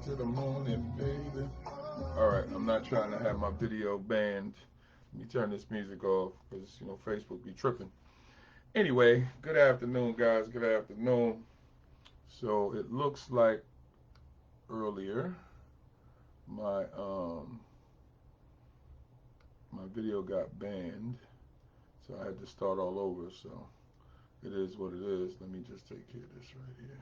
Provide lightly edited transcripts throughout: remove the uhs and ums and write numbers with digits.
to the moon and baby. All right, I'm not trying to have my video banned. Let me turn this music off because Facebook be tripping. Anyway, good afternoon, guys. Good afternoon. So it looks like earlier my video got banned, so I had to start all over. So it is what it is. Let me just take care of this right here.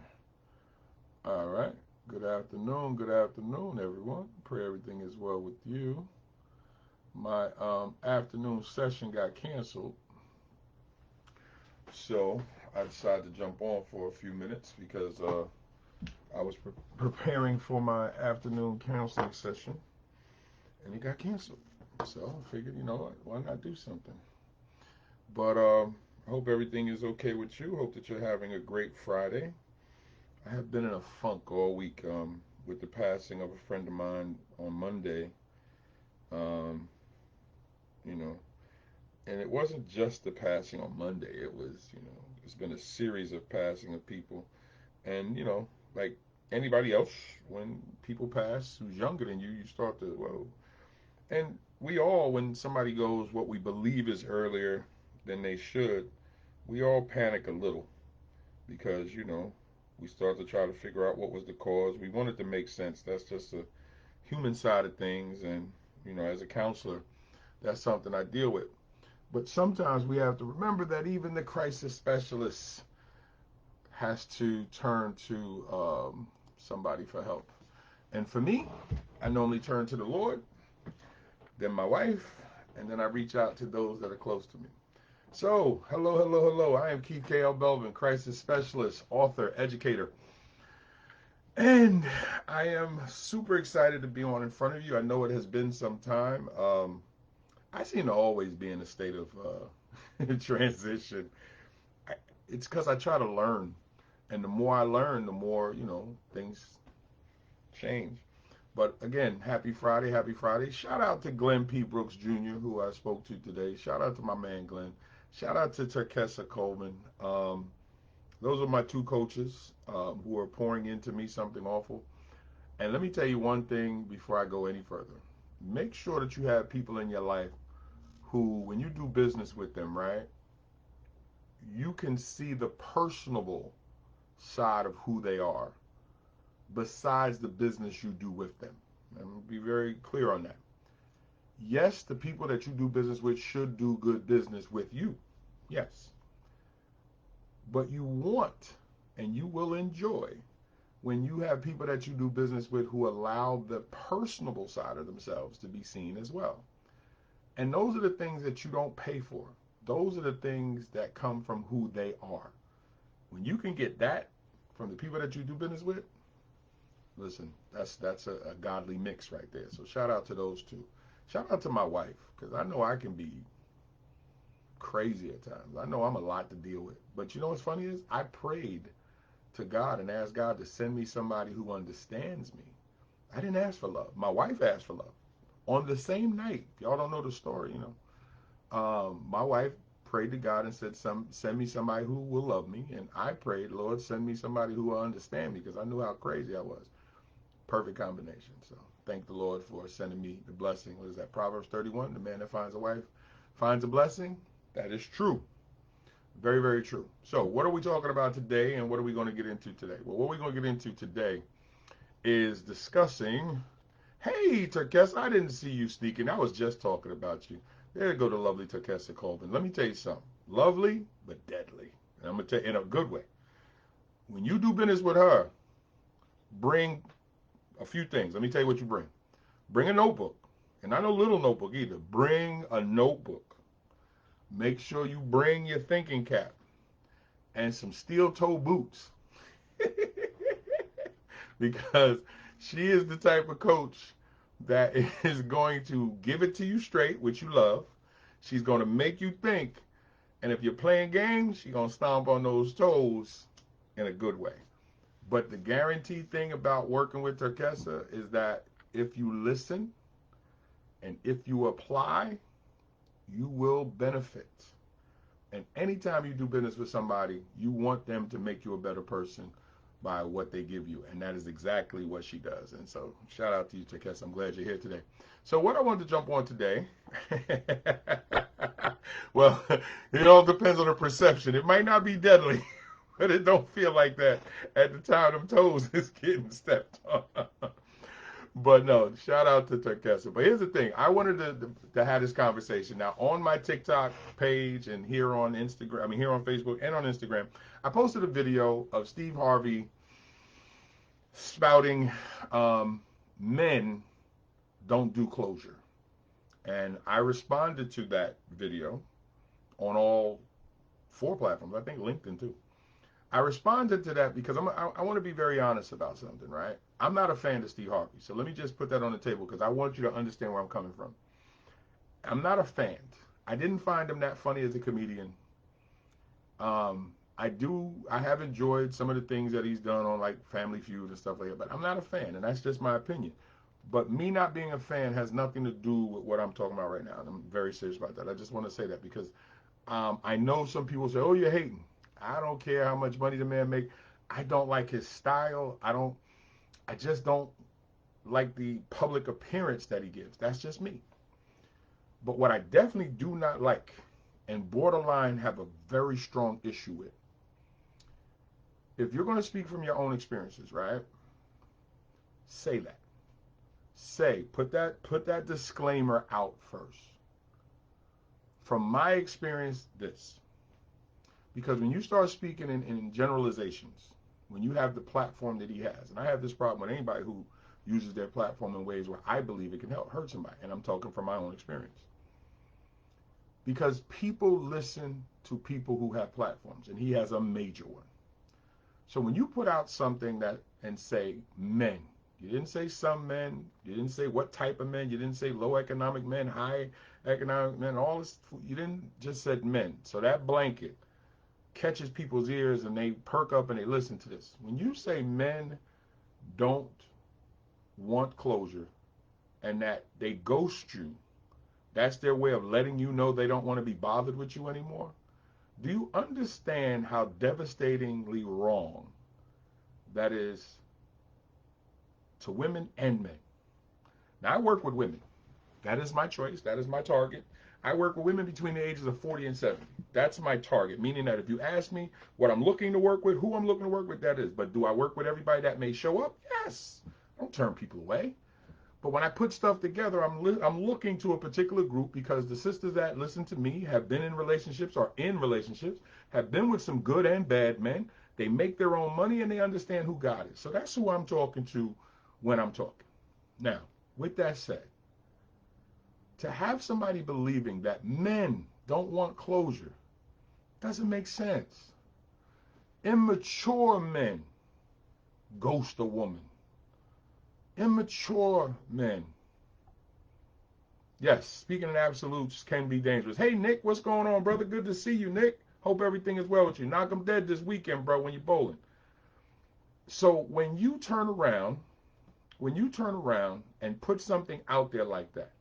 All right. Good afternoon, everyone. Pray everything is well with you. My afternoon session got canceled, so I decided to jump on for a few minutes because I was preparing for my afternoon counseling session, and it got canceled. So I figured, why not do something? But I hope everything is okay with you. Hope that you're having a great Friday. I have been in a funk all week with the passing of a friend of mine on Monday. Um, and it wasn't just the passing on Monday. It was, it's been a series of passing of people. And, like anybody else, when people pass who's younger than you, you start to, well, and we all, when somebody goes what we believe is earlier than they should, we all panic a little because, we start to try to figure out what was the cause. We want it to make sense. That's just a human side of things. And, as a counselor, that's something I deal with. But sometimes we have to remember that even the crisis specialist has to turn to somebody for help. And for me, I normally turn to the Lord, then my wife, and then I reach out to those that are close to me. So, hello. I am Keith K.L. Belvin, crisis specialist, author, educator. And I am super excited to be on in front of you. I know it has been some time. I seem to always be in a state of transition. It's because I try to learn. And the more I learn, the more, things change. But again, happy Friday. Shout out to Glenn P. Brooks Jr., who I spoke to today. Shout out to my man, Glenn. Shout out to Terkessa Coleman. Those are my two coaches who are pouring into me something awful. And let me tell you one thing before I go any further. Make sure that you have people in your life who, when you do business with them, right, you can see the personable side of who they are besides the business you do with them. And be very clear on that. Yes, the people that you do business with should do good business with you. Yes. But you want and you will enjoy when you have people that you do business with who allow the personable side of themselves to be seen as well. And those are the things that you don't pay for. Those are the things that come from who they are. When you can get that from the people that you do business with, listen, that's a godly mix right there. So shout out to those two. Shout out to my wife, because I know I can be crazy at times. I know I'm a lot to deal with. But you know what's funny is I prayed to God and asked God to send me somebody who understands me. I didn't ask for love. My wife asked for love. On the same night, y'all don't know the story, my wife prayed to God and said, send me somebody who will love me. And I prayed, Lord, send me somebody who will understand me, because I knew how crazy I was. Perfect combination. So thank the Lord for sending me the blessing. What is that? Proverbs 31, the man that finds a wife finds a blessing. That is true. Very, very true. So what are we talking about today, and what are we going to get into today? Well, what we're going to get into today is discussing, hey, Terkessa, I didn't see you sneaking. I was just talking about you. There you go, the lovely Terkessa Colvin. Let me tell you something. Lovely, but deadly. And I'm going to tell you in a good way. When you do business with her, bring a few things. Let me tell you what you bring. Bring a notebook. And not a little notebook either. Bring a notebook. Make sure you bring your thinking cap and some steel toe boots. Because she is the type of coach that is going to give it to you straight, which you love. She's going to make you think. And if you're playing games, she's going to stomp on those toes in a good way. But the guaranteed thing about working with Terkessa is that if you listen and if you apply, you will benefit. And anytime you do business with somebody, you want them to make you a better person. by what they give you. And that is exactly what she does. And so shout out to you, Takes. I'm glad you're here today. So what I wanted to jump on today, well, it all depends on the perception. It might not be deadly, but it don't feel like that at the time them toes is getting stepped on. But no, shout out to Turkessa. But here's the thing. I wanted to have this conversation. Now, on my TikTok page and here on Instagram, I mean, here on Facebook and on Instagram, I posted a video of Steve Harvey spouting men don't do closure. And I responded to that video on all 4 platforms. I think LinkedIn too. I responded to that because I want to be very honest about something, right? I'm not a fan of Steve Harvey. So let me just put that on the table because I want you to understand where I'm coming from. I'm not a fan. I didn't find him that funny as a comedian. I have enjoyed some of the things that he's done on like Family Feud and stuff like that, but I'm not a fan, and that's just my opinion. But me not being a fan has nothing to do with what I'm talking about right now, and I'm very serious about that. I just want to say that because I know some people say, oh, you're hating. I don't care how much money the man make. I don't like his style. I just don't like the public appearance that he gives. That's just me. But what I definitely do not like and borderline have a very strong issue with, if you're going to speak from your own experiences, right? Say that. Put that disclaimer out first. From my experience, this. Because when you start speaking in generalizations, when you have the platform that he has, and I have this problem with anybody who uses their platform in ways where I believe it can hurt somebody, and I'm talking from my own experience. Because people listen to people who have platforms, and he has a major one. So when you put out something that and say men, you didn't say some men, you didn't say what type of men, you didn't say low economic men, high economic men, all this, you didn't just said men. So that blanket catches people's ears and they perk up and they listen to this. When you say men don't want closure and that they ghost you, that's their way of letting you know they don't want to be bothered with you anymore. Do you understand how devastatingly wrong that is to women and men? Now, I work with women. That is my choice. That is my target. I work with women between the ages of 40 and 70. That's my target, meaning that if you ask me what I'm looking to work with, who I'm looking to work with, that is. But do I work with everybody that may show up? Yes. I don't turn people away. But when I put stuff together, I'm looking to a particular group because the sisters that listen to me have been in relationships or in relationships, have been with some good and bad men. They make their own money and they understand who God is. So that's who I'm talking to when I'm talking. Now, with that said, to have somebody believing that men don't want closure doesn't make sense. Immature men ghost a woman. Immature men. Yes, speaking in absolutes can be dangerous. Hey, Nick, what's going on, brother? Good to see you, Nick. Hope everything is well with you. Knock 'em dead this weekend, bro, when you're bowling. So when you turn around and put something out there like that,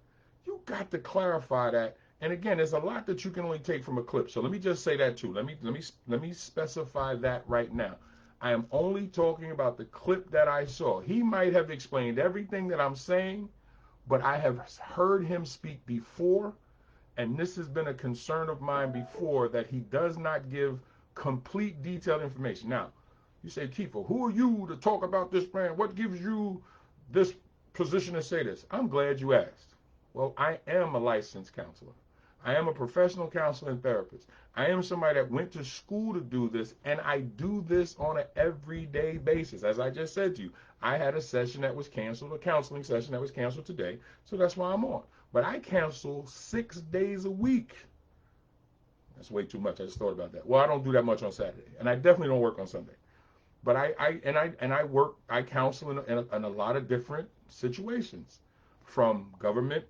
you got to clarify that. And again, there's a lot that you can only take from a clip. So let me just say that too. Let me specify that right now. I am only talking about the clip that I saw. He might have explained everything that I'm saying, but I have heard him speak before, and this has been a concern of mine before, that he does not give complete detailed information. Now, you say, Kiefer, who are you to talk about this, man? What gives you this position to say this? I'm glad you asked. Well, I am a licensed counselor. I am a professional counselor and therapist. I am somebody that went to school to do this, and I do this on an everyday basis. As I just said to you, I had a session that was canceled, a counseling session that was canceled today, so that's why I'm on. But I counsel 6 days a week. That's way too much. I just thought about that. Well, I don't do that much on Saturday, and I definitely don't work on Sunday. But I counsel in a lot of different situations, from government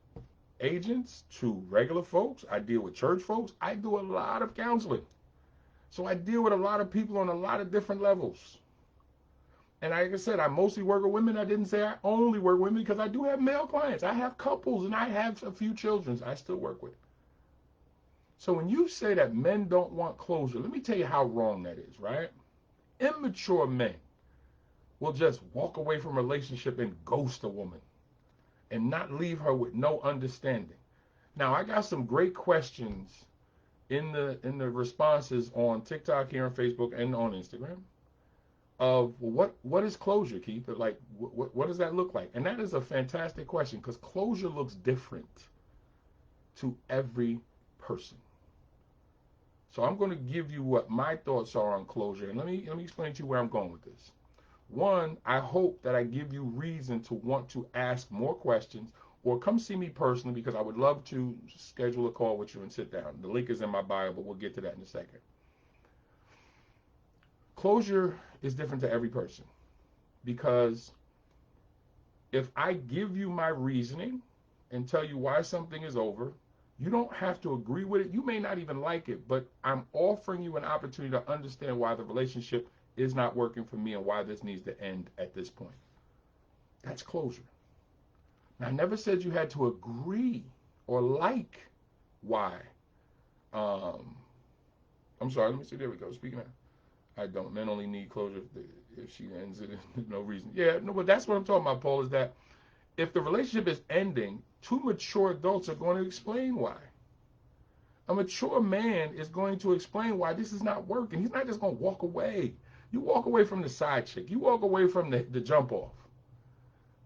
agents to regular folks. I deal with church folks. I do a lot of counseling. So I deal with a lot of people on a lot of different levels. And like I said, I mostly work with women. I didn't say I only work with women because I do have male clients. I have couples and I have a few children I still work with. So when you say that men don't want closure, let me tell you how wrong that is, right? Immature men. will just walk away from a relationship and ghost a woman and not leave her with no understanding. Now, I got some great questions in the responses on TikTok, here on Facebook, and on Instagram of what is closure, Keith? Like, what does that look like? And that is a fantastic question, because closure looks different to every person. So I'm going to give you what my thoughts are on closure, and let me explain to you where I'm going with this. One, I hope that I give you reason to want to ask more questions, or come see me personally, because I would love to schedule a call with you and sit down. The link is in my bio, but we'll get to that in a second. Closure is different to every person, because if I give you my reasoning and tell you why something is over, you don't have to agree with it. You may not even like it, but I'm offering you an opportunity to understand why the relationship is not working for me and why this needs to end at this point. That's closure. Now, I never said you had to agree or like why. I'm sorry, let me see. There we go. Speaking of, I don't. Men only need closure if she ends it. No reason. Yeah, no, but that's what I'm talking about, Paul, is that if the relationship is ending, two mature adults are going to explain why. A mature man is going to explain why this is not working. He's not just going to walk away. You walk away from the side chick. You walk away from the jump off.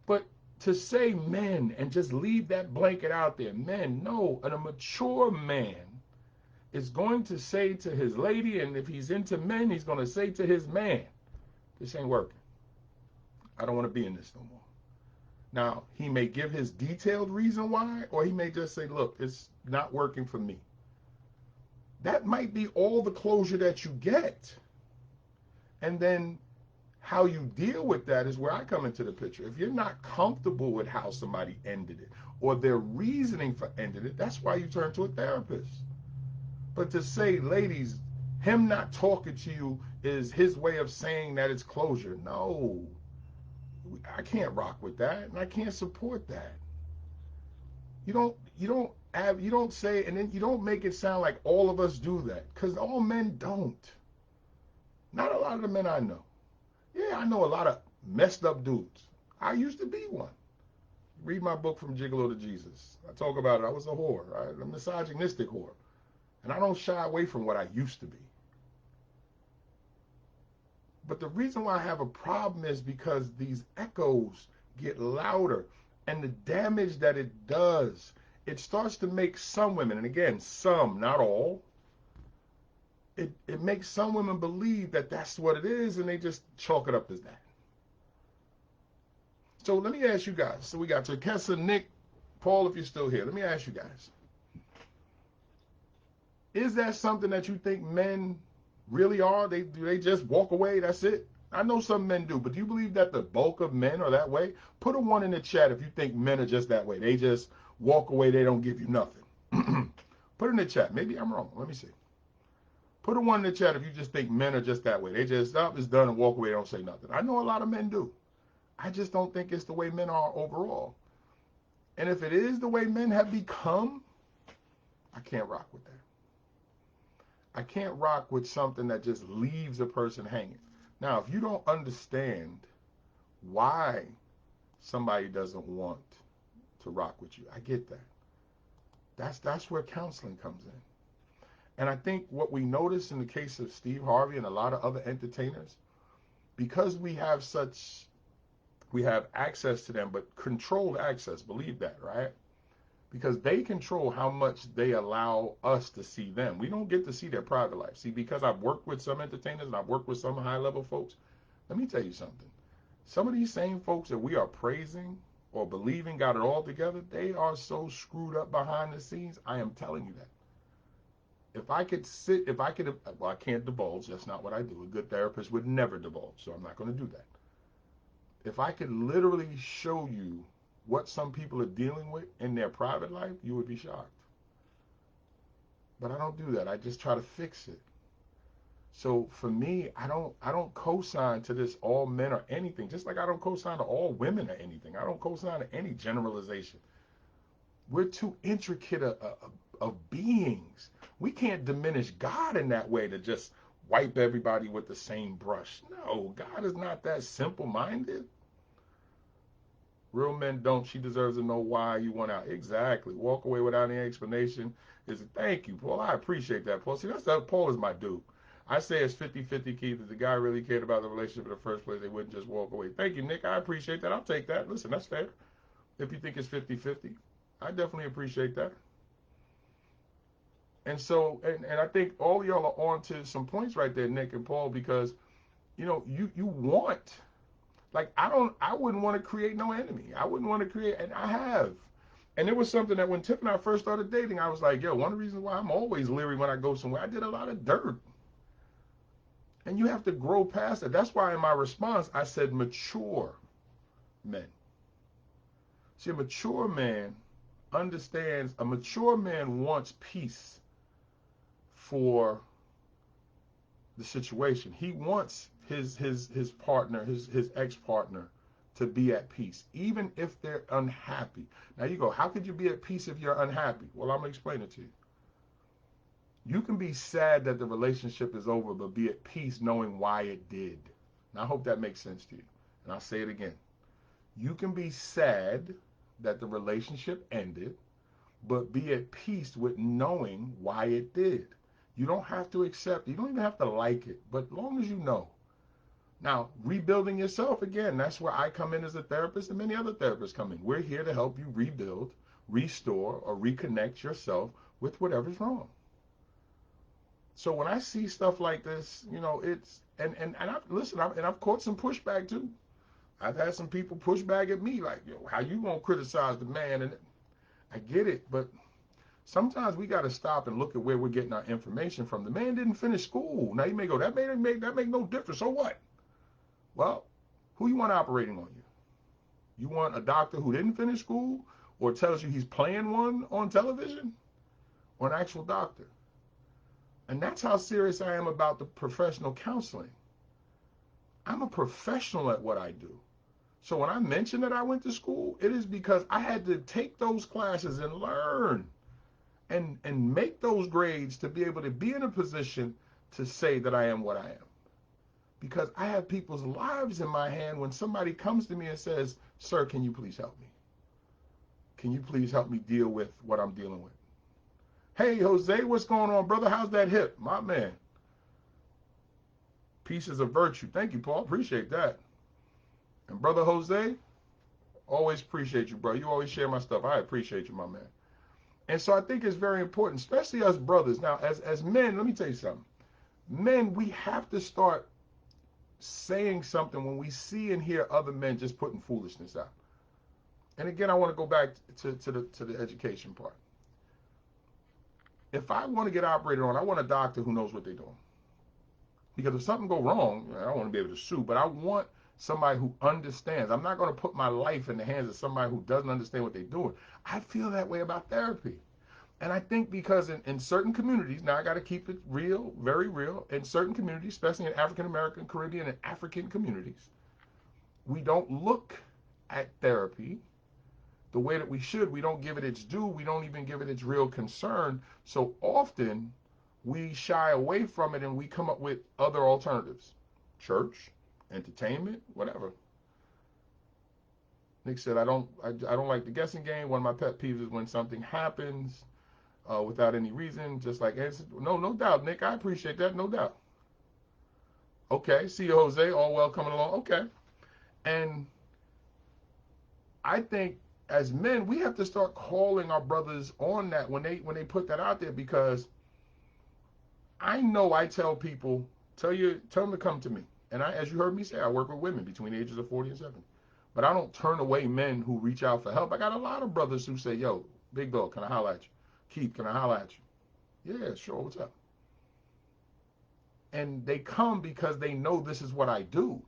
But to say men and just leave that blanket out there, men, no, a mature man is going to say to his lady, and if he's into men, he's going to say to his man, this ain't working. I don't want to be in this no more. Now, he may give his detailed reason why, or he may just say, look, it's not working for me. That might be all the closure that you get. And then how you deal with that is where I come into the picture. If you're not comfortable with how somebody ended it, or their reasoning for ending it, that's why you turn to a therapist. But to say, ladies, him not talking to you is his way of saying that it's closure. No, I can't rock with that, and I can't support that. You don't say, and then you don't make it sound like all of us do that, because all men don't. Not a lot of the men I know. Yeah, I know a lot of messed up dudes. I used to be one. Read my book, From Gigolo to Jesus. I talk about it. I was a whore, right? A misogynistic whore. And I don't shy away from what I used to be. But the reason why I have a problem is because these echoes get louder, and the damage that it does, it starts to make some women, and again, some, not all, it makes some women believe that that's what it is, and they just chalk it up as that. So let me ask you guys. So we got Terkessa, Nick, Paul, if you're still here. Let me ask you guys. Is that something that you think men really are? Do they just walk away? That's it? I know some men do, but do you believe that the bulk of men are that way? Put a 1 in the chat if you think men are just that way. They just walk away. They don't give you nothing. Put it in the chat. Maybe I'm wrong. Let me see. Put a 1 in the chat if you just think men are just that way. They just stop, it's done, and walk away. They don't say nothing. I know a lot of men do. I just don't think it's the way men are overall. And if it is the way men have become, I can't rock with that. I can't rock with something that just leaves a person hanging. Now, if you don't understand why somebody doesn't want to rock with you, I get that. That's where counseling comes in. And I think what we notice in the case of Steve Harvey and a lot of other entertainers, because we have access to them, but controlled access, believe that, right? Because they control how much they allow us to see them. We don't get to see their private life. See, because I've worked with some entertainers and I've worked with some high-level folks, let me tell you something. Some of these same folks that we are praising or believing got it all together, they are so screwed up behind the scenes. I am telling you that. Well, I can't divulge. That's not what I do. A good therapist would never divulge, so I'm not going to do that. If I could literally show you what some people are dealing with in their private life, you would be shocked. But I don't do that. I just try to fix it. So for me, I don't co-sign to this all men or anything, just like I don't co-sign to all women or anything. I don't co-sign to any generalization. We're too intricate of beings. We can't diminish God in that way to just wipe everybody with the same brush. No, God is not that simple-minded. Real men don't. She deserves to know why you want out. Exactly. Walk away without any explanation. Thank you, Paul. I appreciate that, Paul. See, Paul is my dude. I say it's 50-50, Keith. If the guy really cared about the relationship in the first place, they wouldn't just walk away. Thank you, Nick. I appreciate that. I'll take that. Listen, that's fair. If you think it's 50-50, I definitely appreciate that. And so, and I think all y'all are on to some points right there, Nick and Paul, because, you want, like, I wouldn't want to create no enemy. I wouldn't want to create, and I have. And it was something that when Tiff and I first started dating, I was like, yo, one of the reasons why I'm always leery when I go somewhere, I did a lot of dirt. And you have to grow past it. That's why in my response, I said mature men. See, a mature man understands, a mature man wants peace for the situation. He wants his partner, his ex-partner to be at peace, even if they're unhappy. Now you go, how could you be at peace if you're unhappy? Well, I'm going to explain it to you. You can be sad that the relationship is over, but be at peace knowing why it did. Now I hope that makes sense to you. And I'll say it again. You can be sad that the relationship ended, but be at peace with knowing why it did. You don't have to accept it. You don't even have to like it, but as long as you know. Now, rebuilding yourself, again, that's where I come in as a therapist and many other therapists come in. We're here to help you rebuild, restore, or reconnect yourself with whatever's wrong. So when I see stuff like this, it's, and I've caught some pushback too. I've had some people push back at me like, yo, how you gonna criticize the man? And I get it, but sometimes we got to stop and look at where we're getting our information from. The man didn't finish school. Now you may go, that make no difference. So what? Well, who you want operating on you? You want a doctor who didn't finish school or tells you he's playing one on television, or an actual doctor? And that's how serious I am about the professional counseling. I'm a professional at what I do. So when I mention that I went to school, it is because I had to take those classes and learn and make those grades to be able to be in a position to say that I am what I am. Because I have people's lives in my hand when somebody comes to me and says, sir, can you please help me? Can you please help me deal with what I'm dealing with? Hey, Jose, what's going on, brother? How's that hip? My man. Peace is a virtue. Thank you, Paul. Appreciate that. And brother Jose, always appreciate you, bro. You always share my stuff. I appreciate you, my man. And so I think it's very important, especially us brothers. Now, as men, let me tell you something. Men, we have to start saying something when we see and hear other men just putting foolishness out. And again, I want to go back to the education part. If I want to get operated on, I want a doctor who knows what they're doing. Because if something go wrong, I don't want to be able to sue, but I want somebody who understands. I'm not going to put my life in the hands of somebody who doesn't understand what they're doing. I feel that way about therapy. And I think because in certain communities, now I got to keep it real, very real, in certain communities, especially in African American, Caribbean, and African communities, we don't look at therapy the way that we should. We don't give it its due. We don't even give it its real concern. So often we shy away from it and we come up with other alternatives. Church, entertainment, whatever. Nick said, I don't like the guessing game. One of my pet peeves is when something happens without any reason, just like, no doubt, Nick, I appreciate that, no doubt. Okay, see you, Jose, all well coming along, okay. And I think as men, we have to start calling our brothers on that when they put that out there, because I know I tell people, tell them to come to me. And as you heard me say, I work with women between the ages of 40 and 70. But I don't turn away men who reach out for help. I got a lot of brothers who say, yo, big dog, can I holler at you? Keith, can I holler at you? Yeah, sure, what's up? And they come because they know this is what I do.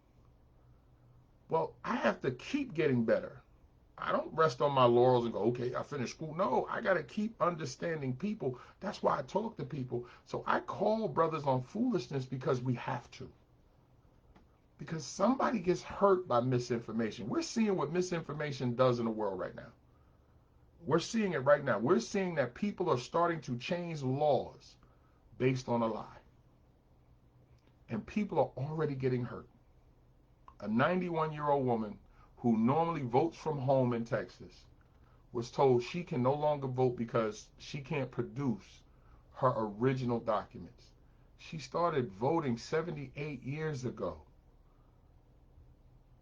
Well, I have to keep getting better. I don't rest on my laurels and go, okay, I finished school. No, I got to keep understanding people. That's why I talk to people. So I call brothers on foolishness because we have to. Because somebody gets hurt by misinformation. We're seeing what misinformation does in the world right now. We're seeing it right now. We're seeing that people are starting to change laws based on a lie. and people are already getting hurt. A 91-year-old woman who normally votes from home in Texas was told she can no longer vote because she can't produce her original documents. She started voting 78 years ago.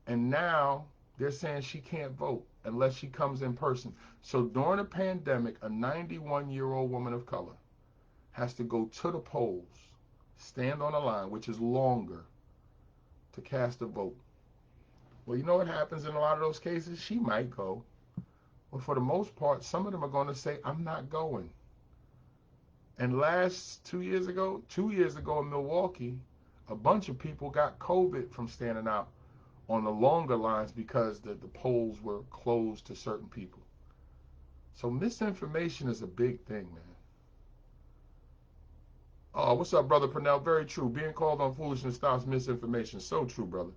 And now they're saying she can't vote unless she comes in person. So during a pandemic, a 91-year-old woman of color has to go to the polls, stand on a line, which is longer, to cast a vote. Well, you know what happens in a lot of those cases? She might go. But for the most part, some of them are going to say, I'm not going. And last 2 years ago in Milwaukee, a bunch of people got COVID from standing out on the longer lines because the polls were closed to certain people. So misinformation is a big thing, man. Oh, what's up, Brother Purnell? Very true. Being called on foolishness stops misinformation. So true, brother.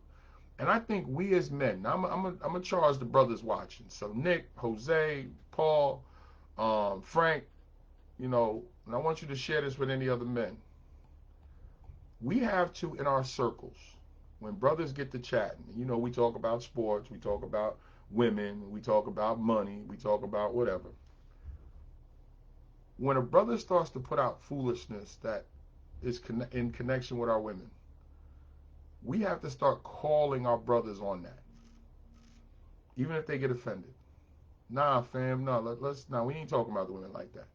And I think we as men, now I'm going to charge the brothers watching. So Nick, Jose, Paul, Frank, and I want you to share this with any other men. We have to, in our circles, when brothers get to chatting, we talk about sports, we talk about women, we talk about money, we talk about whatever. When a brother starts to put out foolishness that is in connection with our women, we have to start calling our brothers on that, even if they get offended. Nah, fam, no, we ain't talking about the women like that.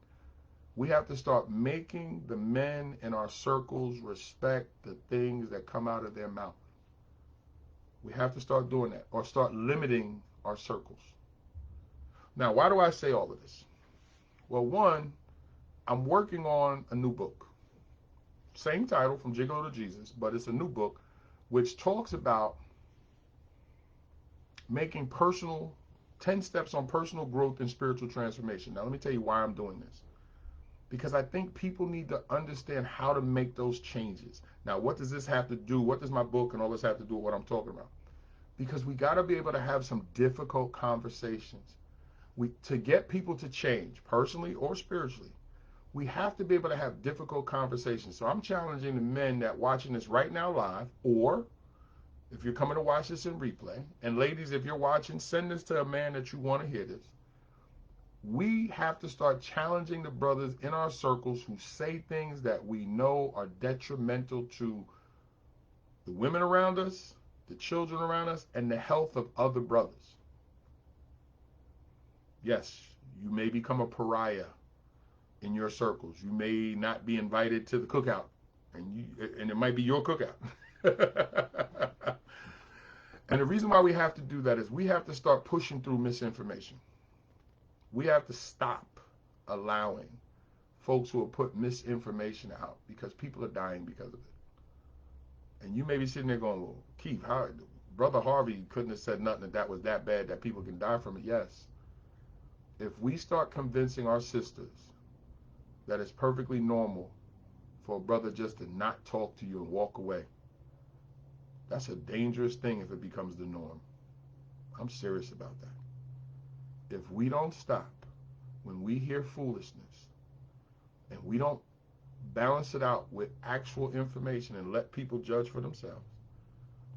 We have to start making the men in our circles respect the things that come out of their mouth. We have to start doing that, or start limiting our circles. Now, why do I say all of this? Well, one, I'm working on a new book. Same title, From Gigolo to Jesus, but it's a new book which talks about making 10 steps on personal growth and spiritual transformation. Now, let me tell you why I'm doing this. Because I think people need to understand how to make those changes. Now, what does this have to do? What does my book and all this have to do with what I'm talking about? Because we got to be able to have some difficult conversations. To get people to change, personally or spiritually, we have to be able to have difficult conversations. So I'm challenging the men that watching this right now live, or if you're coming to watch this in replay, and ladies, if you're watching, send this to a man that you want to hear this. We have to start challenging the brothers in our circles who say things that we know are detrimental to the women around us, the children around us, and the health of other brothers. Yes, you may become a pariah in your circles. You may not be invited to the cookout, and it might be your cookout. And the reason why we have to do that is we have to start pushing through misinformation. We have to stop allowing folks who will put misinformation out, because people are dying because of it. And you may be sitting there going, well, Keith, Brother Harvey couldn't have said nothing that was that bad that people can die from it. Yes. If we start convincing our sisters that it's perfectly normal for a brother just to not talk to you and walk away, that's a dangerous thing if it becomes the norm. I'm serious about that. If we don't stop when we hear foolishness and we don't balance it out with actual information and let people judge for themselves,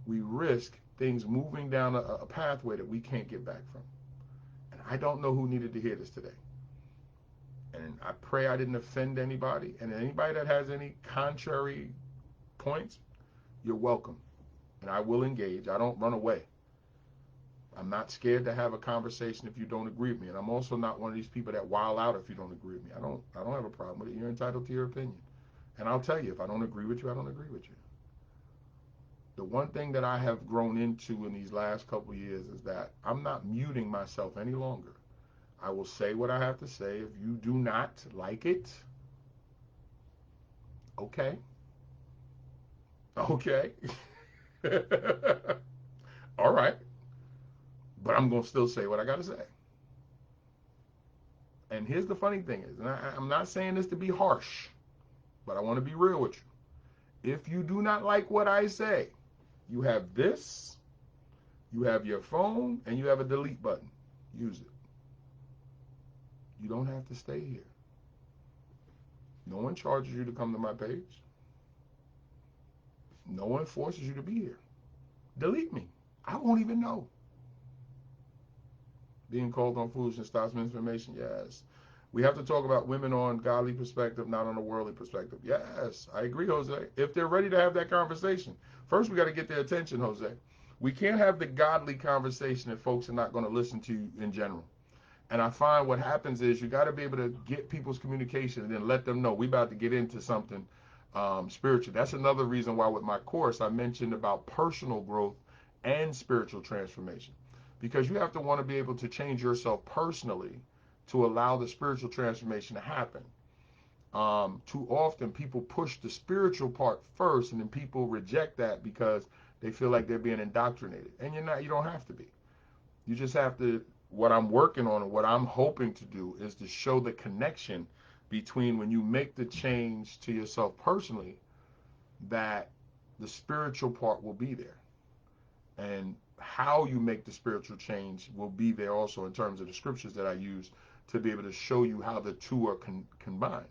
we risk things moving down a pathway that we can't get back from. And I don't know who needed to hear this today. And I pray I didn't offend anybody. And anybody that has any contrary points, you're welcome. And I will engage. I don't run away. I'm not scared to have a conversation if you don't agree with me. And I'm also not one of these people that wild out if you don't agree with me. I don't have a problem with it. You're entitled to your opinion. And I'll tell you, if I don't agree with you, I don't agree with you. The one thing that I have grown into in these last couple of years is that I'm not muting myself any longer. I will say what I have to say. If you do not like it, okay. Okay. All right. But I'm going to still say what I got to say. And here's the funny thing is, and I'm not saying this to be harsh, but I want to be real with you. If you do not like what I say, you have this, you have your phone, and you have a delete button. Use it. You don't have to stay here. No one charges you to come to my page. No one forces you to be here. Delete me. I won't even know. Being called on foolishness stops misinformation. Yes. We have to talk about women on godly perspective, not on a worldly perspective. Yes, I agree, Jose. If they're ready to have that conversation, first we got to get their attention, Jose. We can't have the godly conversation if folks are not going to listen to you in general. And I find what happens is you got to be able to get people's communication and then let them know we about to get into something spiritual. That's another reason why with my course I mentioned about personal growth and spiritual transformation. Because you have to want to be able to change yourself personally to allow the spiritual transformation to happen. Too often people push the spiritual part first and then people reject that because they feel like they're being indoctrinated. And you're not, you don't have to be. You just have to, what I'm working on and what I'm hoping to do is to show the connection between when you make the change to yourself personally, that the spiritual part will be there. And how you make the spiritual change will be there also in terms of the scriptures that I use to be able to show you how the two are combined.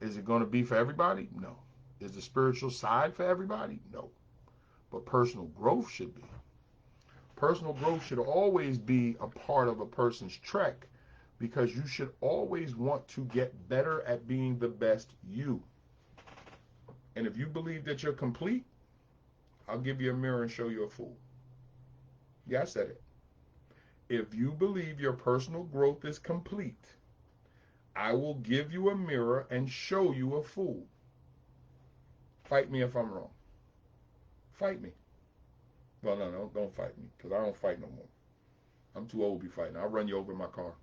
Is it going to be for everybody? No. Is the spiritual side for everybody? No. But personal growth should be. Personal growth should always be a part of a person's trek because you should always want to get better at being the best you. And if you believe that you're complete, I'll give you a mirror and show you a fool. Yeah, I said it. If you believe your personal growth is complete, I will give you a mirror and show you a fool. Fight me if I'm wrong. Fight me. Well, no, don't fight me because I don't fight no more. I'm too old to be fighting. I'll run you over in my car.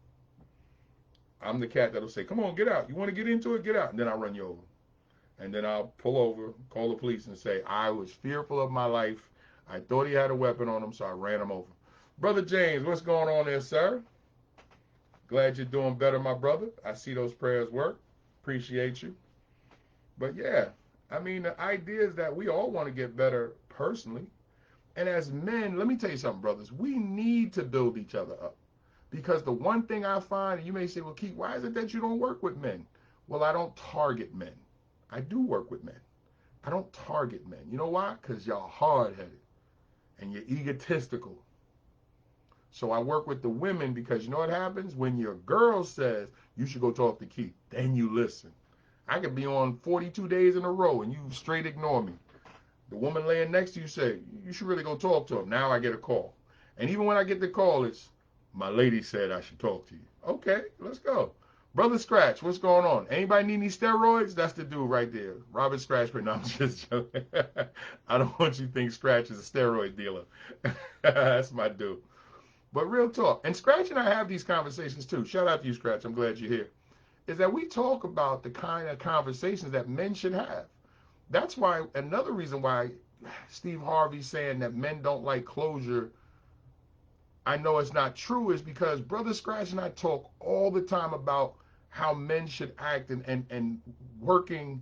I'm the cat that'll say, come on, get out. You want to get into it? Get out. And then I'll run you over. And then I'll pull over, call the police and say, I was fearful of my life. I thought he had a weapon on him, so I ran him over. Brother James, what's going on there, sir? Glad you're doing better, my brother. I see those prayers work. Appreciate you. But yeah, I mean, the idea is that we all want to get better personally. And as men, let me tell you something, brothers. We need to build each other up. Because the one thing I find, and you may say, well, Keith, why is it that you don't work with men? Well, I don't target men. I do work with men. I don't target men. You know why? Because y'all hard-headed and you're egotistical. So I work with the women because you know what happens? When your girl says you should go talk to Keith, then you listen. I could be on 42 days in a row and you straight ignore me. The woman laying next to you say, you should really go talk to him. Now I get a call. And even when I get the call, it's, my lady said I should talk to you. Okay, let's go. Brother Scratch, what's going on? Anybody need any steroids? That's the dude right there. Robert Scratch, but no, I'm just joking. I don't want you to think Scratch is a steroid dealer. That's my dude. But real talk, and Scratch and I have these conversations too. Shout out to you, Scratch. I'm glad you're here. Is that we talk about the kind of conversations that men should have. That's why, another reason why Steve Harvey's saying that men don't like closure, I know it's not true, is because Brother Scratch and I talk all the time about how men should act and working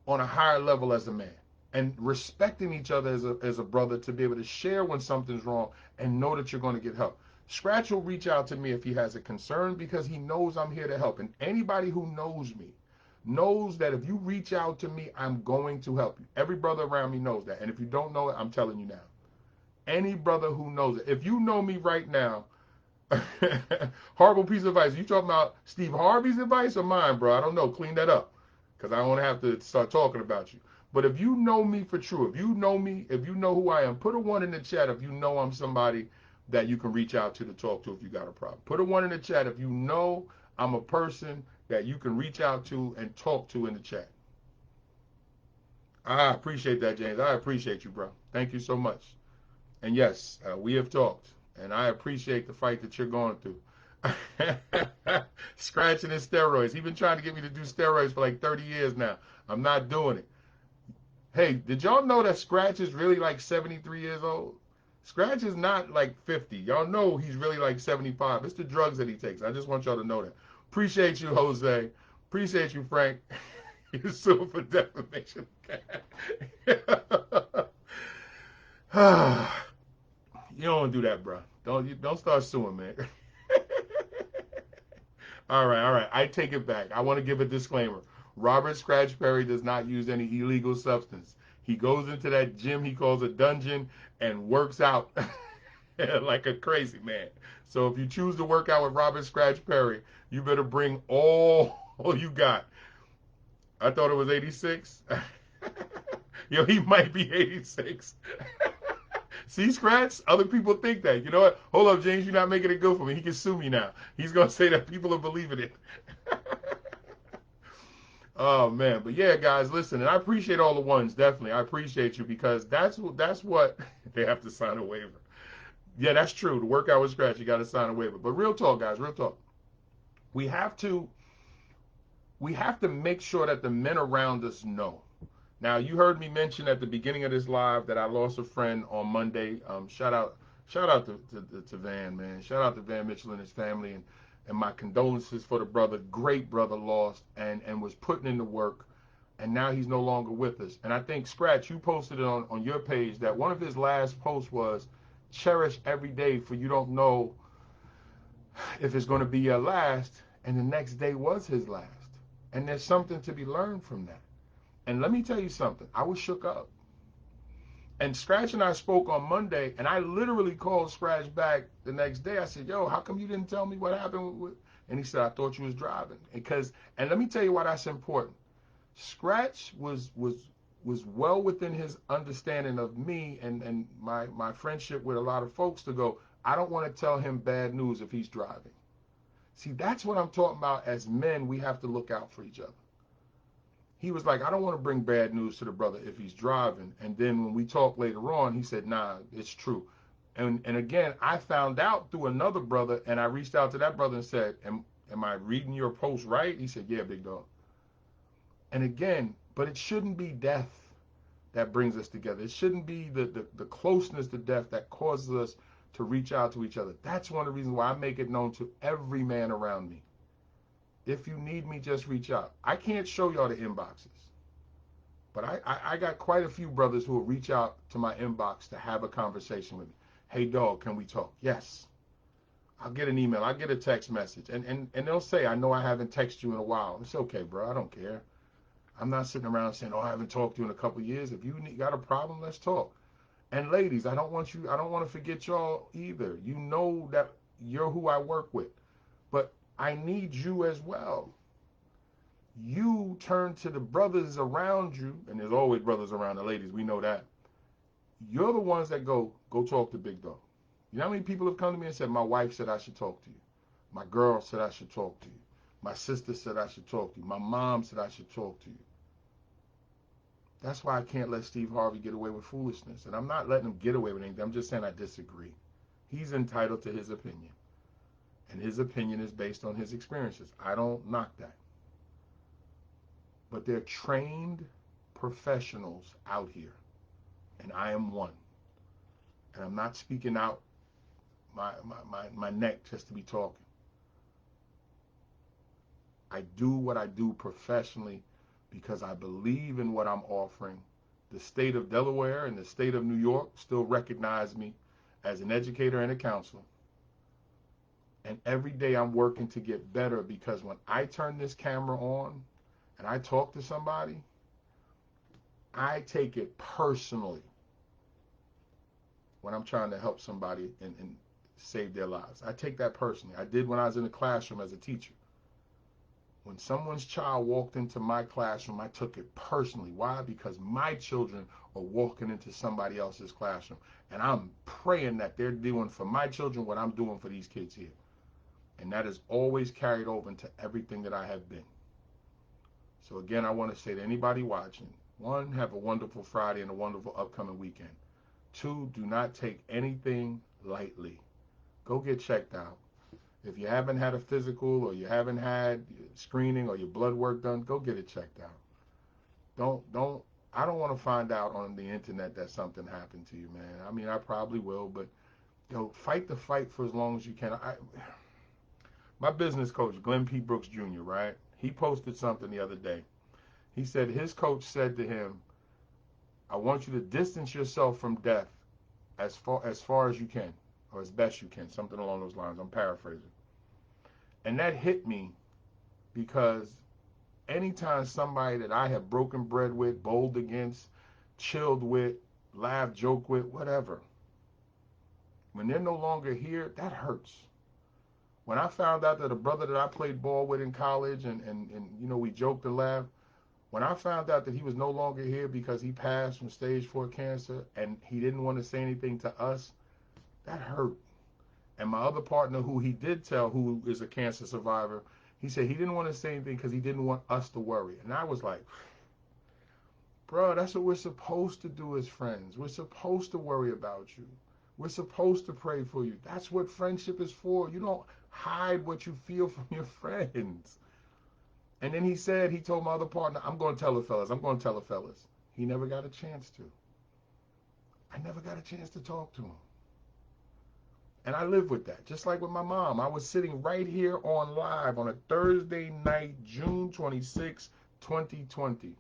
on a higher level as a man and respecting each other as a brother to be able to share when something's wrong and know that you're going to get help. Scratch will reach out to me if he has a concern because he knows I'm here to help. And anybody who knows me knows that if you reach out to me, I'm going to help you. Every brother around me knows that. And if you don't know it, I'm telling you now. Any brother who knows it. If you know me right now, horrible piece of advice. You talking about Steve Harvey's advice or mine, bro? I don't know. Clean that up because I don't want to have to start talking about you. But if you know me for true, if you know me, if you know who I am, put a 1 in the chat if you know I'm somebody that you can reach out to talk to if you got a problem. Put a 1 in the chat if you know I'm a person that you can reach out to and talk to in the chat. I appreciate that, James. I appreciate you, bro. Thank you so much. And yes, we have talked, and I appreciate the fight that you're going through. Scratching his steroids. He's been trying to get me to do steroids for like 30 years now. I'm not doing it. Hey, did y'all know that Scratch is really like 73 years old? Scratch is not like 50. Y'all know he's really like 75. It's the drugs that he takes. I just want y'all to know that. Appreciate you, Jose. Appreciate you, Frank. You're suing for defamation. You don't do that, bro. Don't start suing, man. All right. I take it back. I want to give a disclaimer. Robert Scratch Perry does not use any illegal substance. He goes into that gym he calls a dungeon and works out like a crazy man. So if you choose to work out with Robert Scratch Perry, you better bring all you got. I thought it was 86. Yo, he might be 86. See, Scratch? Other people think that. You know what? Hold up, James. You're not making it good for me. He can sue me now. He's going to say that people are believing it. Oh, man. But yeah, guys, listen. And I appreciate all the ones. Definitely. I appreciate you because that's what they have to sign a waiver. Yeah, that's true. To work out with Scratch, you got to sign a waiver. But real talk, guys, real talk. We have to make sure that the men around us know. Now, you heard me mention at the beginning of this live that I lost a friend on Monday. Shout out to Van, man. Shout out to Van Mitchell and his family, and my condolences for the brother. Great brother lost and was putting in the work, and now he's no longer with us. And I think, Scratch, you posted it on your page that one of his last posts was, cherish every day, for you don't know if it's going to be your last, and the next day was his last. And there's something to be learned from that. And let me tell you something. I was shook up. And Scratch and I spoke on Monday, and I literally called Scratch back the next day. I said, yo, how come you didn't tell me what happened with? And he said, I thought you was driving. And let me tell you why that's important. Scratch was well within his understanding of me and my friendship with a lot of folks to go, I don't want to tell him bad news if he's driving. See, that's what I'm talking about. As men, we have to look out for each other. He was like, I don't want to bring bad news to the brother if he's driving. And then when we talked later on, he said, nah, it's true. And again, I found out through another brother, and I reached out to that brother and said, am I reading your post right? He said, yeah, big dog. And again, but it shouldn't be death that brings us together. It shouldn't be the closeness to death that causes us to reach out to each other. That's one of the reasons why I make it known to every man around me. If you need me, just reach out. I can't show y'all the inboxes, but I got quite a few brothers who will reach out to my inbox to have a conversation with me. Hey, dog, can we talk? Yes. I'll get an email. I'll get a text message. And they'll say, I know I haven't texted you in a while. It's okay, bro. I don't care. I'm not sitting around saying, oh, I haven't talked to you in a couple of years. If you got a problem, let's talk. And ladies, I don't want to forget y'all either. You know that you're who I work with. But I need you as well. You turn to the brothers around you, and there's always brothers around the ladies, we know that. You're the ones that go talk to Big Dog. You know how many people have come to me and said, my wife said I should talk to you. My girl said I should talk to you. My sister said I should talk to you. My mom said I should talk to you. That's why I can't let Steve Harvey get away with foolishness. And I'm not letting him get away with anything. I'm just saying I disagree. He's entitled to his opinion. And his opinion is based on his experiences. I don't knock that. But they're trained professionals out here. And I am one. And I'm not speaking out my neck just to be talking. I do what I do professionally because I believe in what I'm offering. The state of Delaware and the state of New York still recognize me as an educator and a counselor. And every day I'm working to get better because when I turn this camera on and I talk to somebody, I take it personally when I'm trying to help somebody and save their lives. I take that personally. I did when I was in the classroom as a teacher. When someone's child walked into my classroom, I took it personally. Why? Because my children are walking into somebody else's classroom. And I'm praying that they're doing for my children what I'm doing for these kids here. And that is always carried over into everything that I have been. So again, I want to say to anybody watching, one, have a wonderful Friday and a wonderful upcoming weekend. Two, do not take anything lightly. Go get checked out. If you haven't had a physical or you haven't had screening or your blood work done, go get it checked out. I don't want to find out on the internet that something happened to you, man. I mean, I probably will, but fight the fight for as long as you can. My business coach, Glenn P. Brooks Jr., right? He posted something the other day. He said his coach said to him, I want you to distance yourself from death as far as you can, or as best you can, something along those lines. I'm paraphrasing. And that hit me because anytime somebody that I have broken bread with, bowled against, chilled with, laughed, joked with, whatever. When they're no longer here, that hurts. When I found out that a brother that I played ball with in college and you know, we joked and laughed, when I found out that he was no longer here because he passed from stage 4 cancer and he didn't want to say anything to us, that hurt. And my other partner, who he did tell, who is a cancer survivor, he said he didn't want to say anything because he didn't want us to worry. And I was like, bro, that's what we're supposed to do as friends. We're supposed to worry about you. We're supposed to pray for you. That's what friendship is for. You don't hide what you feel from your friends. And then he told my other partner, I'm going to tell the fellas. I'm going to tell the fellas. He never got a chance to. I never got a chance to talk to him. And I live with that. Just like with my mom. I was sitting right here on live on a Thursday night, June 26, 2020.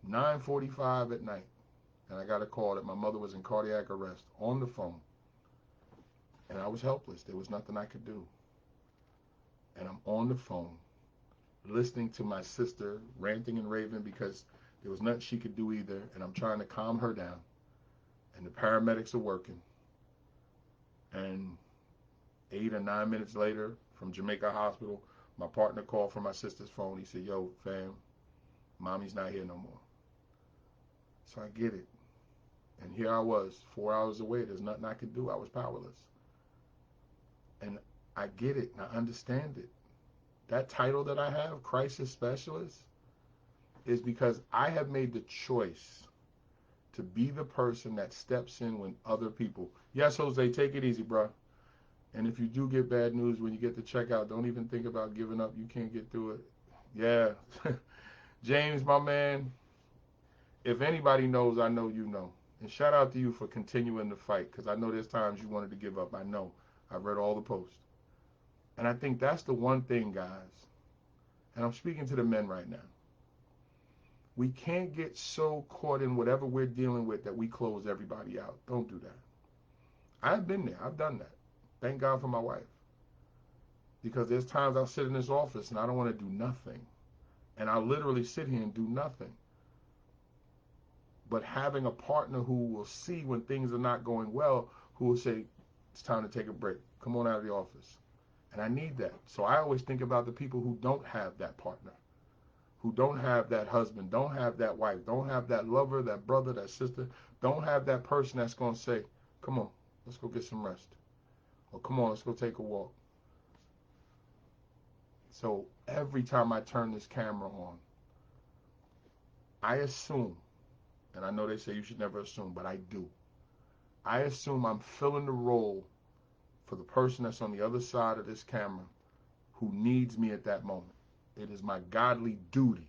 9:45 at night. And I got a call that my mother was in cardiac arrest on the phone. And I was helpless. There was nothing I could do. And I'm on the phone, listening to my sister ranting and raving because there was nothing she could do either. And I'm trying to calm her down. And the paramedics are working. And 8 or 9 minutes later, from Jamaica Hospital, my partner called from my sister's phone. He said, yo, fam, mommy's not here no more. So I get it. And here I was, 4 hours away. There's nothing I could do. I was powerless. And I get it, and I understand it. That title that I have, crisis specialist, is because I have made the choice to be the person that steps in when other people. Yes, Jose, take it easy, bro. And if you do get bad news when you get to checkout, don't even think about giving up. You can't get through it. Yeah. James, my man, if anybody knows, I know you know. And shout out to you for continuing the fight, because I know there's times you wanted to give up. I know. I've read all the posts. And I think that's the one thing, guys, and I'm speaking to the men right now. We can't get so caught in whatever we're dealing with that we close everybody out. Don't do that. I've been there. I've done that. Thank God for my wife. Because there's times I'll sit in this office and I don't want to do nothing. And I'll literally sit here and do nothing. But having a partner who will see when things are not going well, who will say, it's time to take a break. Come on out of the office. And I need that. So I always think about the people who don't have that partner, who don't have that husband, don't have that wife, don't have that lover, that brother, that sister, don't have that person that's going to say, come on, let's go get some rest. Or come on, let's go take a walk. So every time I turn this camera on, I assume, and I know they say you should never assume, but I do. I assume I'm filling the role for the person that's on the other side of this camera who needs me at that moment. It is my godly duty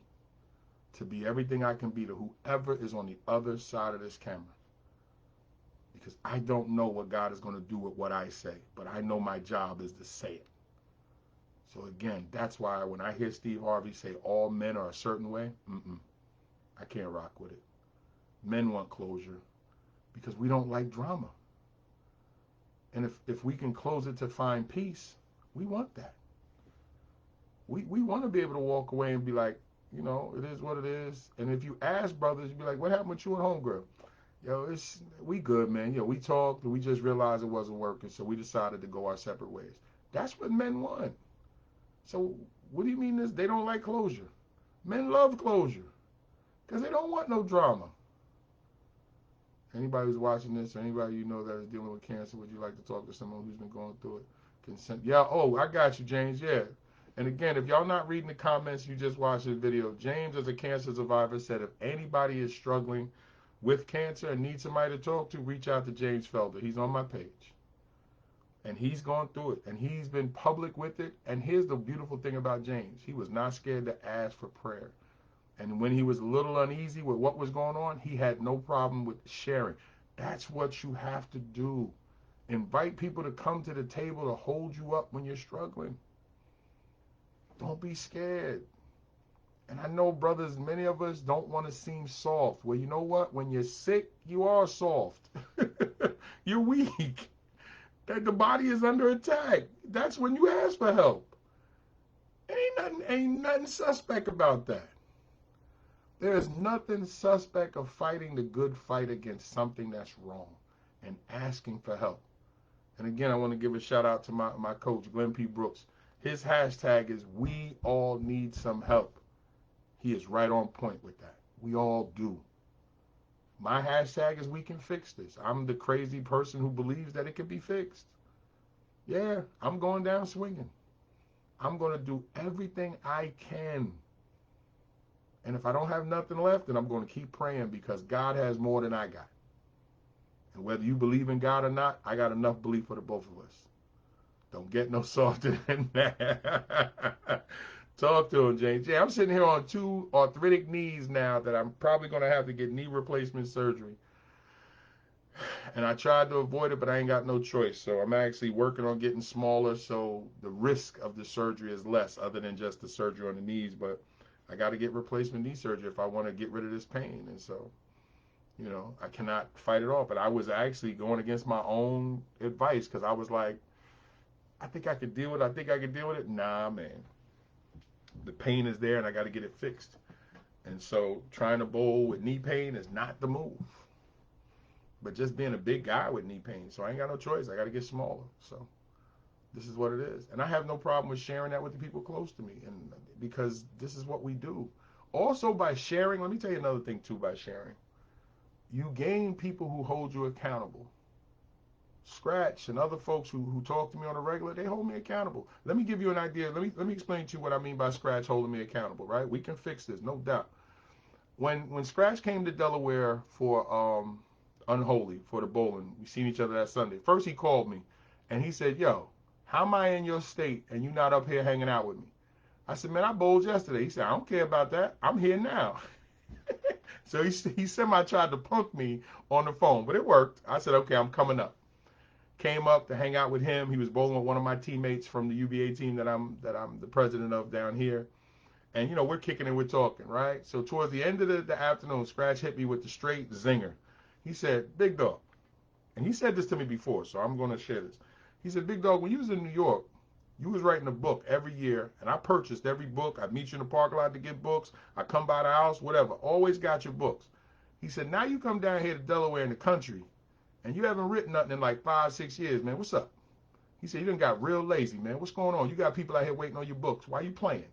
to be everything I can be to whoever is on the other side of this camera. Because I don't know what God is going to do with what I say, but I know my job is to say it. So again, that's why when I hear Steve Harvey say all men are a certain way, I can't rock with it. Men want closure because we don't like drama. And if we can close it to find peace, we want that. We want to be able to walk away and be like, you know, it is what it is. And if you ask brothers, you'd be like, what happened with you and homegirl? Yo, we good, man. Yo, we talked and we just realized it wasn't working, so we decided to go our separate ways. That's what men want. So what do you mean this? They don't like closure. Men love closure because they don't want no drama. Anybody who's watching this or anybody you know that is dealing with cancer, would you like to talk to someone who's been going through it? Consent. Yeah, oh, I got you, James. Yeah. And again, if y'all not reading the comments, you just watched this video. James, as a cancer survivor, said if anybody is struggling with cancer and needs somebody to talk to, reach out to James Felder. He's on my page. And he's gone through it. And he's been public with it. And here's the beautiful thing about James. He was not scared to ask for prayer. And when he was a little uneasy with what was going on, he had no problem with sharing. That's what you have to do. Invite people to come to the table to hold you up when you're struggling. Don't be scared. And I know, brothers, many of us don't want to seem soft. Well, you know what? When you're sick, you are soft. You're weak. The body is under attack. That's when you ask for help. Ain't nothing suspect about that. There's nothing suspect of fighting the good fight against something that's wrong and asking for help. And again, I want to give a shout out to my coach, Glenn P. Brooks. His hashtag is "We all need some help." He is right on point with that. We all do. My hashtag is "We can fix this." I'm the crazy person who believes that it can be fixed. Yeah, I'm going down swinging. I'm going to do everything I can. And if I don't have nothing left, then I'm going to keep praying because God has more than I got. And whether you believe in God or not, I got enough belief for the both of us. Don't get no softer than that. Talk to him, James. Yeah, I'm sitting here on 2 arthritic knees now that I'm probably going to have to get knee replacement surgery. And I tried to avoid it, but I ain't got no choice. So I'm actually working on getting smaller so the risk of the surgery is less other than just the surgery on the knees. But I got to get replacement knee surgery if I want to get rid of this pain. And so, I cannot fight it off. But I was actually going against my own advice because I was like, I think I could deal with it. I think I could deal with it. Nah, man. The pain is there and I got to get it fixed. And so trying to bowl with knee pain is not the move. But just being a big guy with knee pain. So I ain't got no choice. I got to get smaller. So this is what it is. And I have no problem with sharing that with the people close to me. And because this is what we do. Also by sharing, let me tell you another thing too by sharing. You gain people who hold you accountable. Scratch and other folks who talk to me on a regular, they hold me accountable. Let me give you an idea. Let me explain to you what I mean by Scratch holding me accountable, right? We can fix this, no doubt. When Scratch came to Delaware for Unholy, for the bowling, we seen each other that Sunday. First he called me and he said, "Yo, how am I in your state and you not up here hanging out with me?" I said, "Man, I bowled yesterday." He said, "I don't care about that. I'm here now." So he semi tried to punk me on the phone, but it worked. I said, "Okay, I'm coming up." Came up to hang out with him. He was bowling with one of my teammates from the UVA team that I'm the president of down here. And we're kicking and we're talking, right? So towards the end of the afternoon, Scratch hit me with the straight zinger. He said, "Big dog," and he said this to me before, so I'm going to share this. He said, "Big dog, when you was in New York, you was writing a book every year, and I purchased every book. I'd meet you in the parking lot to get books. I come by the house, whatever. Always got your books." He said, "Now you come down here to Delaware in the country, and you haven't written nothing in like 5-6 years, man. What's up?" He said, "You done got real lazy, man. What's going on? You got people out here waiting on your books. Why you playing?"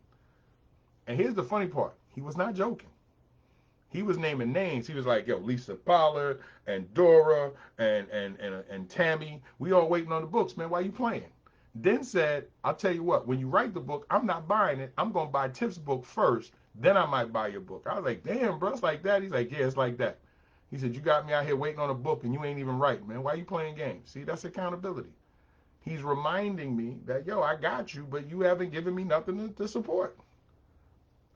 And here's the funny part. He was not joking. He was naming names. He was like, "Yo, Lisa Pollard and Dora and Tammy, we all waiting on the books, man. Why you playing?" Then said, "I'll tell you what, when you write the book, I'm not buying it. I'm going to buy Tip's book first. Then I might buy your book." I was like, "Damn, bro, it's like that?" He's like, "Yeah, it's like that." He said, "You got me out here waiting on a book and you ain't even writing, man. Why you playing games?" See, that's accountability. He's reminding me that, yo, I got you, but you haven't given me nothing to support.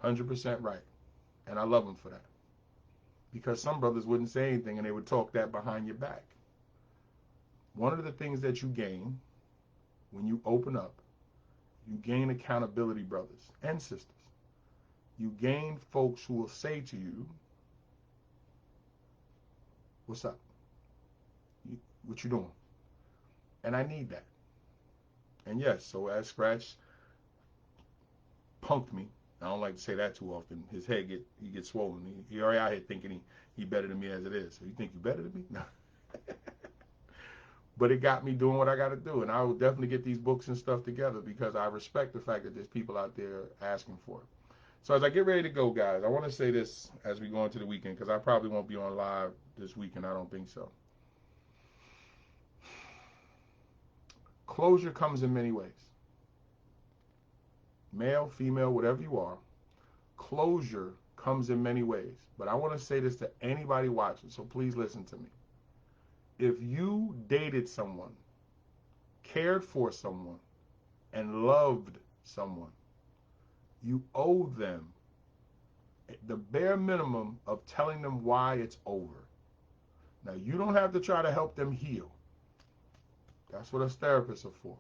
100% right. And I love him for that. Because some brothers wouldn't say anything and they would talk that behind your back. One of the things that you gain when you open up, you gain accountability, brothers and sisters. You gain folks who will say to you, "What's up? What you doing?" And I need that. And yes, so as Scratch punked me, I don't like to say that too often. His head gets swollen. He already out here thinking he better than me as it is. So you think you better than me? No. But it got me doing what I got to do, and I will definitely get these books and stuff together because I respect the fact that there's people out there asking for it. So as I get ready to go, guys, I want to say this as we go into the weekend because I probably won't be on live this weekend. I don't think so. Closure comes in many ways. Male, female, whatever you are, closure comes in many ways. But I want to say this to anybody watching, so please listen to me. If you dated someone, cared for someone, and loved someone, you owe them the bare minimum of telling them why it's over. Now, you don't have to try to help them heal. That's what us therapists are for.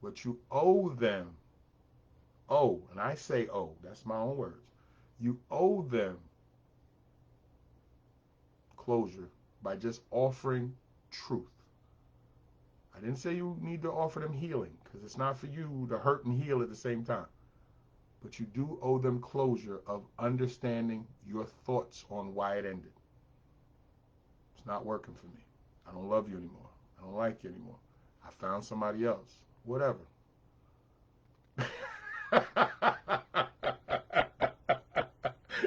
But you owe them, and I say that's my own words. You owe them closure by just offering truth. I didn't say you need to offer them healing because it's not for you to hurt and heal at the same time. but you do owe them closure of understanding your thoughts on why it ended. It's not working for me. I don't love you anymore. I don't like you anymore. I found somebody else. Whatever.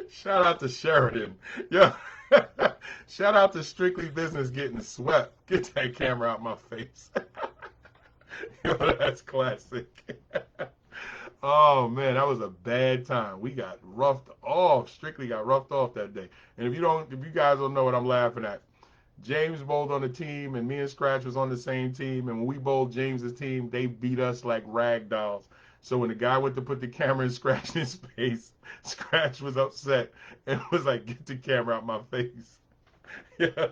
Shout out to Sheridan. Yo, shout out to Strictly Business getting swept. Get that camera out my face. Yo, that's classic. Oh man, that was a bad time. We got roughed off. Strictly got roughed off that day. And if you guys don't know what I'm laughing at, James bowled on the team, and me and Scratch was on the same team. And when we bowled James's team, they beat us like rag dolls. So when the guy went to put the camera in Scratch's face, Scratch was upset and was like, "Get the camera out my face." Yeah.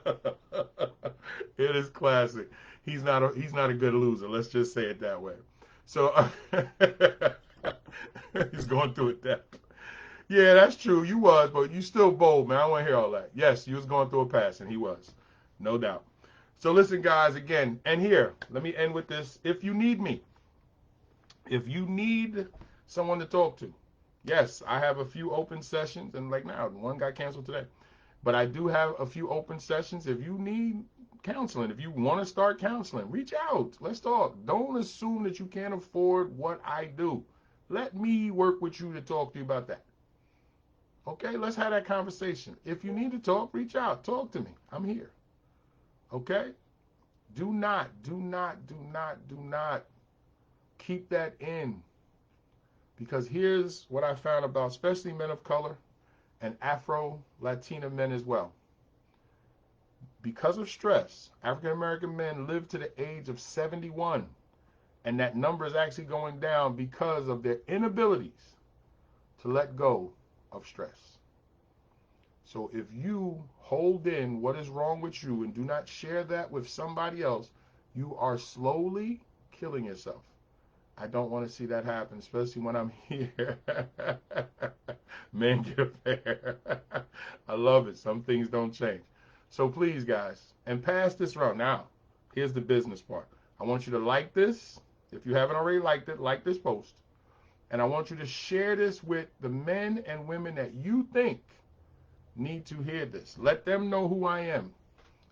It is classic. He's not a good loser. Let's just say it that way. So he's going through a death. Yeah, that's true. You was, but you still bold, man. I don't want to hear all that. Yes, you was going through a pass, and he was. No doubt. So listen, guys, again, and here, let me end with this. If you need me, if you need someone to talk to, yes, I have a few open sessions, and like now, one got canceled today. But I do have a few open sessions. If you need counseling, if you want to start counseling, reach out. Let's talk. Don't assume that you can't afford what I do. Let me work with you to talk to you about that. Okay, let's have that conversation. If you need to talk, reach out. Talk to me. I'm here. Okay? Do not keep that in. Because here's what I found about especially men of color and Afro-Latina men as well. Because of stress, African-American men live to the age of 71. And that number is actually going down because of their inabilities to let go of stress. So if you hold in what is wrong with you and do not share that with somebody else, you are slowly killing yourself. I don't want to see that happen, especially when I'm here. Men get fair. I love it. Some things don't change. So please, guys, and pass this around. Now, here's the business part. I want you to like this. If you haven't already liked it, like this post. And I want you to share this with the men and women that you think need to hear this. Let them know who I am.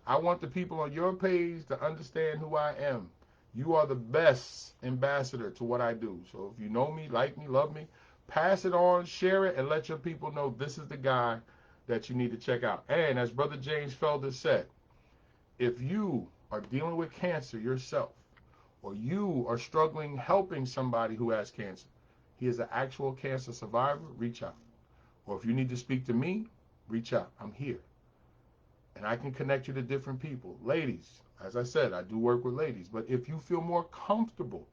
I want the people on your page to understand who I am. You are the best ambassador to what I do. So if you know me, like me, love me, pass it on, share it, and let your people know this is the guy that you need to check out. And as Brother James Felder said, if you are dealing with cancer yourself, or you are struggling helping somebody who has cancer, he is an actual cancer survivor, reach out. Or if you need to speak to me, reach out. I'm here. And I can connect you to different people. Ladies, as I said, I do work with ladies. But if you feel more comfortable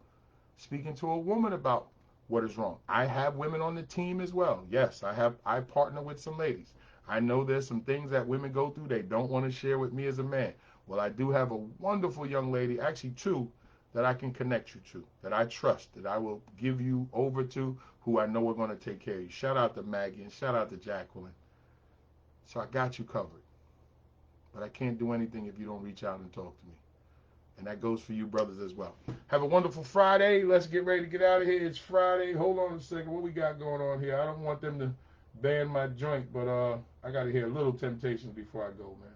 speaking to a woman about what is wrong, I have women on the team as well. Yes, I partner with some ladies. I know there's some things that women go through they don't want to share with me as a man. Well, I do have a wonderful young lady, actually two, that I can connect you to, that I trust, that I will give you over to, who I know are going to take care of you. Shout out to Maggie and shout out to Jacqueline. So I got you covered. But I can't do anything if you don't reach out and talk to me. And that goes for you brothers as well. Have a wonderful Friday. Let's get ready to get out of here. It's Friday. Hold on a second. What we got going on here? I don't want them to ban my joint, but I got to hear Little Temptations before I go, man.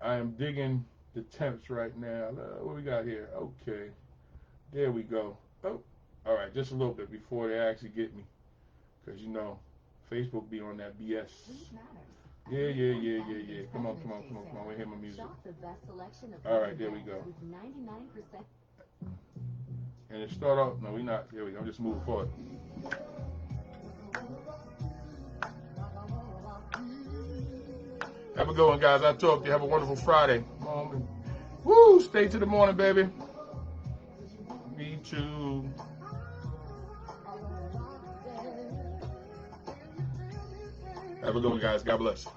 I am digging the temps right now. What we got here? Okay. There we go. Oh, all right. Just a little bit before they actually get me. Because, you know, Facebook be on that BS. Yeah. Come on. We hear my music. All right, there we go. And it start off. No, we not. There we go. I'm just moving forward. Have a good one, guys. I'll talk to you. Have a wonderful Friday. Woo! Stay to the morning, baby. Me too. Have a good one, guys. God bless.